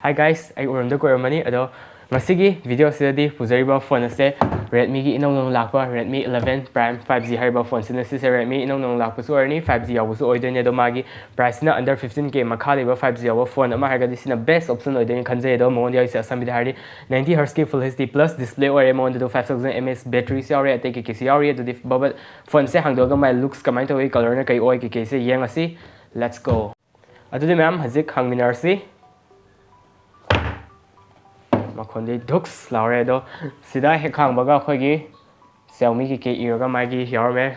Hi guys, I am Gorilla ado masigi video sidi puzariba phone ase Redmi gi inong lakpa Redmi 11Prime 5G hariba phone sina se Redmi inong lakpa su arni 5G yawu su oidene do magi price na under 15k makha leba 5G yawu phone ama harga disina best option oidene khanje do mon dia isa sambi hardi 90Hz ki full HD plus display ore mon do 5000 mAh battery se ore ate ki se ore do dif bubble phone se hangdo ga my looks kamai to color na kai oi ki se yang asi let's go adu de ma'am hazik hangminar si Makondi Dux Lauredo Sida Hekang Baga Hogi Xiaomi ki Iraga Magi Yarme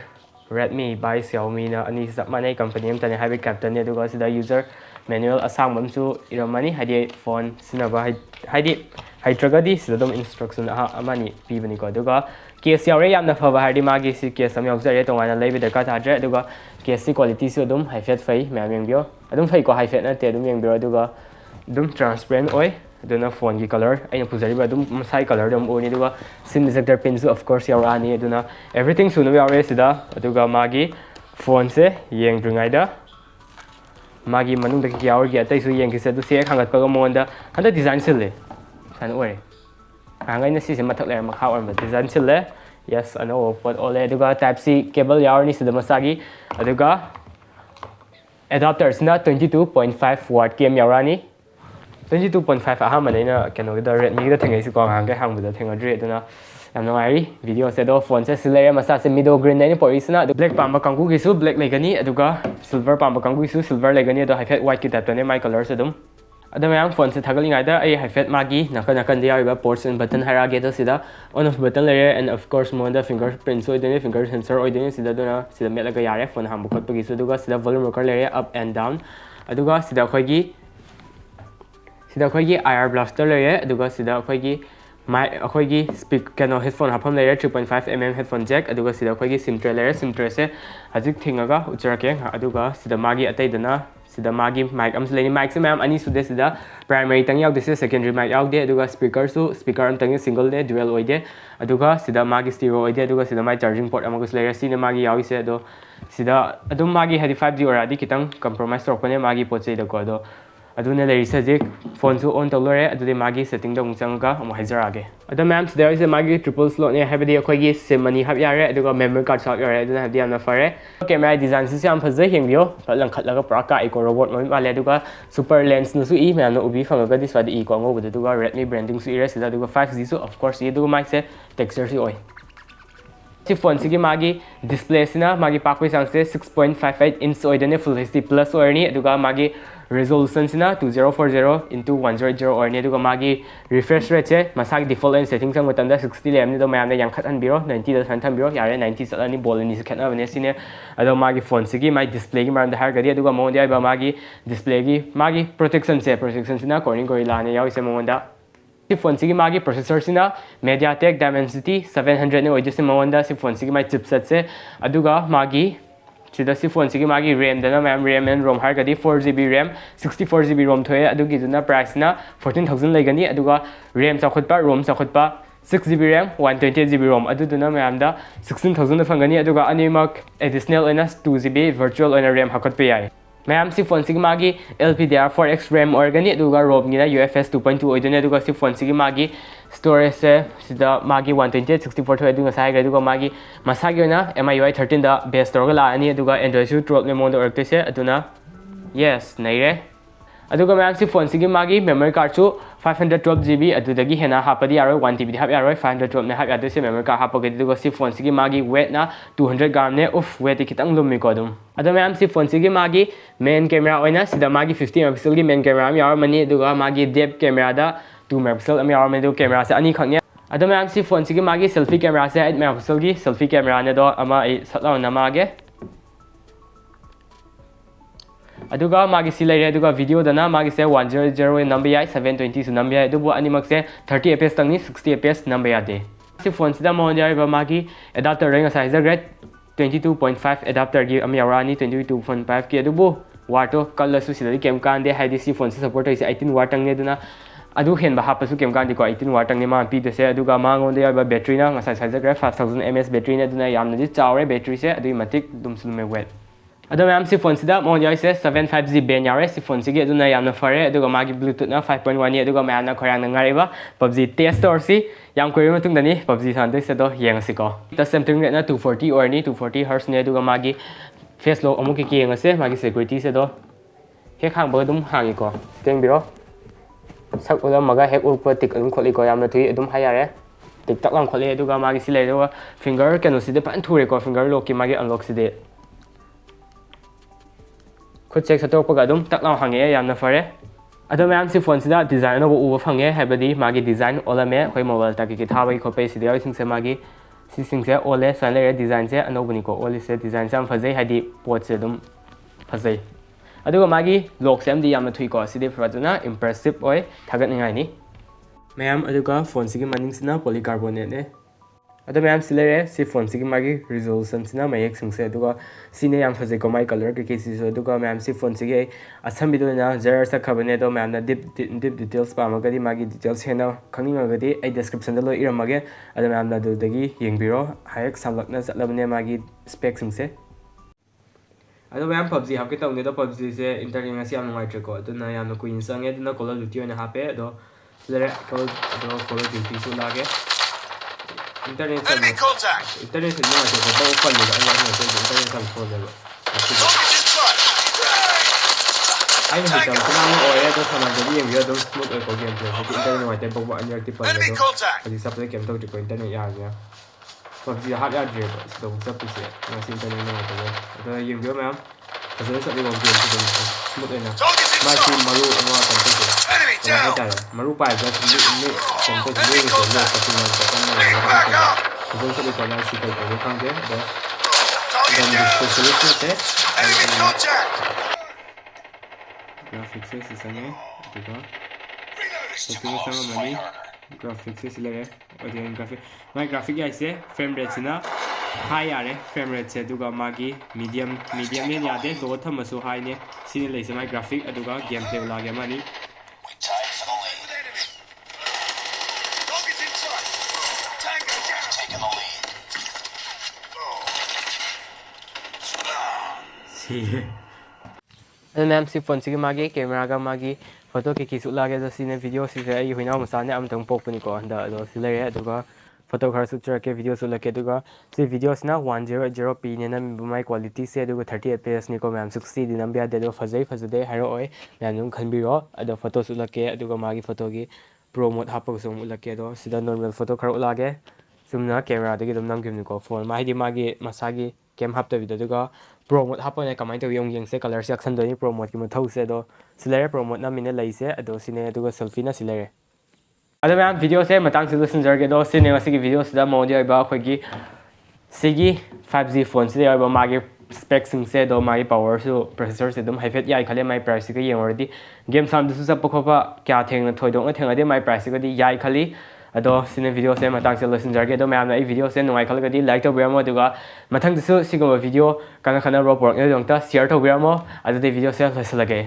Redmi by Xiaomi na Ani Zapmane company Tani Habi Captain Duga Sida user manual Asang Mamsu Iramani Hadi phone Sinaba Hadi Hydragadi Sidom instruction Amani Pibanico Duga Case Yare Yamna Fava Hadi Magi si case some of the rate on a lay with the cut address Duga Case quality Sudum High Fat Fay Mamio I don't fake high fat at Tedum Yang Duga Dum transparent oil Duna phone ki color aina puzariba dum masai color dum oni duga sim detector pins of course yarani duna everything sunu yare sida aduga magi phone se yeng dringai da magi manung da ki yaur gi atai su yeng ki se du se khangat pa monda handa design sile san ore hangai na si se mathak le makha or design sile yes ano what ole duga type C cable yarni sida masagi aduga adapters na 22.5 watt km yarani 22.5 ahamana kano da Redmi da thangai si ko hang hang da thangai dre duna yamna ngai video se do phone se silere masa se Meadow green nei porisna black pamba kangu gi su black legani aduga silver pamba kangu su silver legani do high white ki type ne my color se dum adam yang phone se thagali ngai da ai high magi nakan dia ba ports and button harage da sida on of button layer and of course mo da fingerprint so idene finger sensor oidene sida duna sida melaga yare phone ham bukot pagi su aduga sida volume rocker layer up and down aduga sida khoigi Sida khoigi IR blaster layer aduga sida khoigi mic khoigi speak kano headphone hapam layer 3.5mm headphone jack aduga sida khoigi sim tray layer sim tray se hajik thingaga ucharake aduga sida magi atai dana sida magi mic am leni mic se ma'am ani sude sida primary tang yaw dise secondary mic yaw de aduga speaker am tang single de dual oide aduga sida magi stereo oide aduga sida my charging port amagus layer sine magi yaw ise do sida adum magi hadi 5G oradi kitang compromise torpane magi pochei da ko do aduna leri sajik phone su on tolore adudi magi setting da mungchanga amu haizarage ada ma'am there is a magi triple slot ne habidi akhoi sim mani hab yare aduga memory card slot yare aduna hadi amna fare camera design si sam phazai hengbiyo lang khatlaga pura ka eco robot moi male aduga super lens nu su e ma'am no ubi fangaga this wadi e ko ngo aduga Redmi branding su ire sida aduga 5G su of course aduga mic se texture si oi si phone sigi magi display sina magi pakwi sangse 6.58 inch oidene full HD plus orni aduga magi resolution sina 2040 into 100 orni aduga magi refresh rate se masagi default and setting sang matamda 60 lem ni do mayam na yang khat biro 90 da than biro yare 90 salani bol ni se khatna bane sine ado magi phone sigi my display gi maram da har gadi aduga mon dia ba magi display gi magi protection sina corning Gorilla ne yaw se mon da si phone sigi magi processor sina MediaTek Dimensity 700 ne oide se mon da si phone sigi my chipset se aduga magi sida si phone sigi magi RAM dana ma'am RAM and ROM har gadi 4GB RAM 64GB ROM thoye adugi duna price na 14000 legani aduga RAM chakhotpa ROM chakhotpa 6GB RAM 128GB ROM aduduna ma'am da 16000 fangani aduga animak additional oina 2GB virtual oina RAM hakotpa yai ma'am si phone sigi magi LPDDR4X RAM organi aduga ROM ni na UFS2.2 oidone aduga si phone sigi magi storage se sida magi 128 64 thoye aduga sai ga aduga magi masagi oina MIUI 13 da base torga la ani aduga Android su 12 ne mon da orte se aduna yes naire aduga ma'am si phone sigi magi memory card su 512GB adudagi hena hapadi yaroi 1TB hap yaroi 512 ne hap yade se memory card hapagadi aduga si phone sigi magi weight na 200g ne weight kitang lummi ko adum ado ma'am si phone sigi magi main camera oina sida magi 50MP gi main camera am yar mani aduga magi depth camera da 2MP am yar mani do camera se ani khangnya ado ma'am si phone sigi magi selfie camera se 8MP gi selfie camera ne do ama ai satlaw na mage aduga magi silai aduga video dana magi se 100 number yai 720 su number yai adubu animak se 30fps tangni 60fps number ya de si phone sida mon yai ba magi adapter ring size grade 22.5 adapter gi am yarani 22.5 ki adubu wato color su sida kem kan de haidi si phone se support ai 18 watt tang ne duna adu hen ba hapasu kem kan di ko 18 watt tang ne ma pi de se aduga mangon de ba battery na size grade 5000 mAh battery ne duna yamna ji chawre battery se adu matik dum sul me wet ꯑꯗꯣ ꯃꯌꯥꯝ ꯁꯤ ꯐꯣꯟꯁꯤꯗ ꯃꯉꯣꯟꯗ ꯌꯥꯎꯔꯤꯁꯦ 750G van ꯌꯥꯎꯔꯦ ꯁꯤ ꯐꯣꯟꯁꯤꯒꯤ ꯑꯗꯨꯅ ꯌꯥꯝꯅ ꯐꯔꯦ ꯑꯗꯨꯒ ꯃꯥꯒꯤ ꯕ꯭ꯂꯨꯇꯨꯠꯅ 5.1ꯅꯤ ꯑꯗꯨꯒ ꯃꯌꯥꯝꯅ ꯈꯣꯏꯔꯥꯡꯅ ꯉꯥꯏꯔꯤꯕ PUBG ꯇꯦꯁ ꯇꯧꯔꯁꯤ ꯌꯥꯝ ꯀꯨꯏꯔꯕ ꯃꯇꯨꯡꯗꯅꯤ PUBG ꯁꯥꯟꯅꯗꯣꯏꯁꯦ ꯑꯗꯣ ꯌꯦꯡꯉꯁꯤꯀꯣ ꯇꯆ ꯁꯦꯝꯄꯂꯤꯡ ꯔꯦꯠꯅ 240 ꯑꯣꯏꯔꯅꯤ 240 Hz ꯅꯦ ꯑꯗꯨꯒ ꯃꯥꯒꯤ ꯐꯦꯁ ꯂꯣꯛ ꯑꯃꯨꯛ ꯌꯦꯡꯉꯁꯦ ꯃꯥꯒꯤ ꯁꯦꯀ꯭ꯌꯨꯔꯤꯇꯤꯁꯦ ꯑꯗꯣ ꯍꯦꯛ ꯍꯥꯡꯕꯒ ꯑꯗꯨꯝ ꯍꯥꯡꯉꯤꯀꯣ ꯌꯦꯡꯕꯤꯔꯣ ꯁꯛ ꯎꯠꯂꯝꯃꯒ ꯍꯦꯛ ꯎꯠꯄ ꯇꯤꯛ ꯑꯗꯨꯝ ꯈꯣꯠꯂꯤꯀꯣ ꯌꯥꯝꯅ ꯊꯨꯏ ꯑꯗꯨꯝ ꯍꯥꯏ ꯌꯥꯔꯦ ꯇꯤꯛ ꯇꯛ ꯂꯥꯎ ꯈꯣꯠꯂꯤ ꯑꯗꯨꯒ ꯃꯥꯒꯤ ꯁꯤ ꯂꯩꯔꯦ ꯑꯗꯨꯒ ꯐꯤꯡꯒꯔ ꯀꯩꯅꯣꯁꯤꯗꯤ ꯐꯖꯅ ꯊꯨꯔꯦꯀꯣ ꯐꯤꯡꯒꯔ ꯂꯣꯛꯀꯤ ꯃꯥꯒꯤ ꯑꯟꯂꯣꯛꯁꯤꯗꯤ ꯈꯨꯠ ꯆꯦꯛ ꯁꯠꯇꯣꯛꯄꯒ ꯑꯗꯨꯝ ꯇꯛ ꯂꯥꯎ ꯍꯥꯡꯉꯛꯑꯦ ꯌꯥꯝꯅ ꯐꯔꯦ ꯑꯗꯣ ꯃꯌꯥꯝ ꯁꯤ ꯐꯣꯟꯁꯤꯗ ꯗꯤꯖꯥꯏꯟ ꯑꯅꯧꯕ ꯎꯕ ꯐꯪꯉꯦ ꯍꯥꯏꯕꯗꯤ ꯃꯥꯒꯤ ꯗꯤꯖꯥꯏꯟ ꯑꯣꯜꯂꯝꯃꯦ ꯑꯩꯈꯣꯏ ꯃꯣꯕꯥꯏꯜ ꯀꯩꯀꯩ ꯊꯥꯕꯒꯤ ꯈꯣꯠꯄꯒꯤ ꯁꯤꯗ ꯌꯥꯎꯔꯤꯁꯤꯡꯁꯦ ꯃꯥꯒꯤ ꯁꯤꯁꯤꯡꯁꯦ ꯑꯣꯜꯂꯦ ꯁꯨꯃꯥꯏꯅ ꯂꯩꯔꯦ ꯗꯤꯖꯥꯏꯟꯁꯦ ꯑꯅꯧꯕꯅꯤꯀꯣ ꯑꯣꯜꯂꯤꯁꯦ ꯗꯤꯖꯥꯏꯟꯁꯦ ꯌꯥꯝ ꯐꯖꯩ ꯍꯥꯏꯗꯤ ꯄꯣꯠꯁꯦ ꯑꯗꯨꯝ ꯐꯖꯩ ꯑꯗꯨꯒ ꯃꯥꯒꯤ ꯂꯣꯛꯁꯦ ꯑꯃꯗꯤ ꯌꯥꯝꯅ ꯊꯨꯏꯀꯣ ꯁꯤꯗꯤ ꯐꯖꯅ ꯏꯝꯄ꯭ꯔꯦꯁꯤꯞ ꯑꯣꯏ ꯊꯥꯒꯠꯅꯤꯡꯉꯥꯏꯅꯤ ꯃꯌꯥꯝ ꯑꯗꯨꯒ ꯐꯣꯟꯁꯤꯒꯤ ꯃꯅꯤꯡꯁꯤꯅ ꯄꯣꯂꯤꯀꯥꯔꯕꯣꯅꯦꯠꯅꯦ ꯑꯗꯣ ꯃꯌꯥꯝ ꯁꯤ ꯂꯩꯔꯦ ꯁꯤ ꯐꯣꯟꯁꯤꯒꯤ ꯃꯥꯒꯤ ꯔꯤꯖꯣꯂꯨꯁꯟꯁꯤꯅ ꯃꯌꯦꯛꯁꯤꯡꯁꯦ ꯑꯗꯨꯒ ꯁꯤꯅ ꯌꯥꯝ ꯐꯖꯩꯀꯣ ꯃꯥꯒꯤ ꯀꯂꯔ ꯀꯩꯀꯩꯁꯤꯁꯨ ꯑꯗꯨꯒ ꯃꯌꯥꯝ ꯁꯤ ꯐꯣꯟꯁꯤꯒꯤ ꯑꯩ ꯑꯁꯝꯕꯤꯗ ꯑꯣꯏꯅ ꯖꯔ ꯆꯠꯈ꯭ꯔꯕꯅꯦ ꯑꯗꯣ ꯃꯌꯥꯝꯅ ꯗꯤꯞ ꯗꯤꯇꯦꯜꯁ ꯄꯥꯝꯃꯒꯗꯤ ꯃꯥꯒꯤ ꯗꯤꯇꯦꯜꯁ ꯍꯦꯟꯅ ꯈꯪꯅꯤꯡꯉꯒꯗꯤ ꯑꯩ ꯗꯦꯁꯀ꯭ꯔꯤꯞꯁꯟꯗ ꯂꯣꯏ ꯏꯔꯝꯃꯒꯦ ꯑꯗꯣ ꯃꯌꯥꯝꯅ ꯑꯗꯨꯗꯒꯤ ꯌꯦꯡꯕꯤꯔꯣ ꯍꯥꯏꯔꯛ ꯁꯝꯂꯛꯅ ꯆꯠꯂꯕꯅꯦ ꯃꯥꯒꯤ ꯁ꯭ꯄꯦꯛꯁꯤꯡꯁꯦ ꯑꯗꯣ ꯃꯌꯥꯝ PUBG ꯍꯥꯞꯀꯦ ꯇꯧꯅꯤ ꯑꯗꯣ PUBGꯁꯦ ꯏꯟꯇꯔꯅꯦꯠ ꯉꯁꯤ ꯌꯥꯝ ꯅꯨꯡꯉꯥꯏꯇ꯭ꯔꯦꯀꯣ ꯑꯗꯨꯅ ꯌꯥꯝꯅ ꯀꯨꯏꯅ ꯆꯪꯉꯦ ꯑꯗꯨꯅ ꯀꯣꯜ ꯑꯣꯐ ꯗ꯭ꯌꯨꯇꯤ ꯑꯣꯏꯅ ꯍꯥꯞꯄꯦ ꯑꯗꯣ ꯁꯤꯗ ꯀꯣꯜ ꯑꯣꯐ ꯗ꯭ꯌꯨꯇꯤꯁꯨ ꯂꯥꯛꯑꯒꯦ इंटरनेट से नुंगाइते को ओपन में अनलॉक में तो इंटरनेट से खोलेबा आई नहीं तब से नाम ओए तो सानाबदी येंबियो दो स्मूथ ओइ को गेम प्ले से इंटरनेट नुंगाइते बगवा अनरक्टिव पल दो अदि सप्ले गेम तो को इंटरनेट यागया PUBG हाथ याद्रे तो सब कुछ है ngasi इंटरनेट नुंगाइते तो येंबियो मैम फजन सदी को गेम तो स्मूथ है ना मासी मरु अमा तंतो तो हाइतारे मरु पाइ ज नि तंतो नि नि तो लो पसिना तो कन्ना फजन सदी को ना सी को खांगे तो dan displayResolution te graphics से सने देखो सेटिंग sama mani graphics से लगे और ये graphic my graphic ऐसे frame rate से ना high यारे frame rate से दुगा मागी medium ने यादे लो था मसु high ने सीने ले से my graphic दुगा gameplay लागे मनी मैम सी फोन से मागे कैमरा का मागी फोटो के किस लागे जो सीने वीडियो से आई हुई ना मसाने अमतंग पोकनिको अंदा अदो सी लेरे अदुगा फोटो खर सुचर के वीडियो सु लके अदुगा सी वीडियोस ना 100p ने ना माय क्वालिटी से अदुगा 30fps निको मैम 60 दिन बिया दे फजै फजदे हारो ओय मैम नुम खनबिरो अदो फोटो सु लके अदुगा मागी फोटो की प्रो मोड हापक सु लके अदो सिदा नॉर्मल फोटो खर लागे सुमना कैमरा दगी दम नम किमनिको फोन माहिदी मागी मसागी कैम हाप तबिदो अदुगा प्रो मोड हापने कमाई तो यंग से कलर से एक्शन दोनी प्रो मोड की मथौ से दो सिलेरे प्रो मोड ना मिने लई से अदो सिने अदुगा सेल्फी ना सिलेरे अदो मैम वीडियो से मतंग से लसन जरगे दो सिने वासी की वीडियो से मोड याबा खोगी सिगी 5G फोन से याबा मागे स्पेक्सिंग से दो मागी पावर सु प्रोसेसर से दम हाइफेट याई खले माई प्राइस के येंगरदी गेम साम दसु सब खोपा क्या थेंग थोइदों थेंगदे माई प्राइस के याई खली अदो सिने वीडियो से मतंग से लसन जरगे दो मैम आई वीडियो से नुंगाई खलगदी लाइक तो बिरमो दुगा मथंग दसु सिगो वीडियो काना खाना रो पोरक ने दोंता शेयर तो बिरमो अदे वीडियो से लसलगे